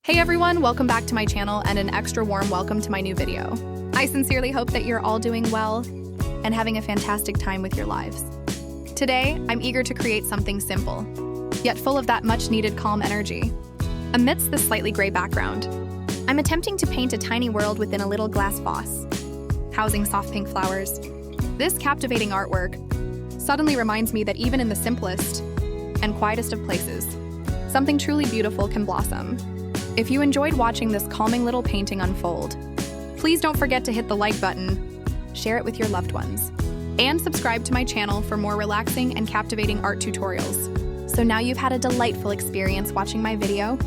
Hey everyone, welcome back to my channel and an extra warm welcome to my new video. I sincerely hope that you're all doing well and having a fantastic time with your lives. Today, I'm eager to create something simple, yet full of that much needed calm energy. Amidst the slightly gray background, I'm attempting to paint a tiny world within a little glass vase, housing soft pink flowers. This captivating artwork suddenly reminds me that even in the simplest and quietest of places, something truly beautiful can blossom. If you enjoyed watching this calming little painting unfold, please don't forget to hit the like button, share it with your loved ones, and subscribe to my channel for more relaxing and captivating art tutorials. So now you've had a delightful experience watching my video,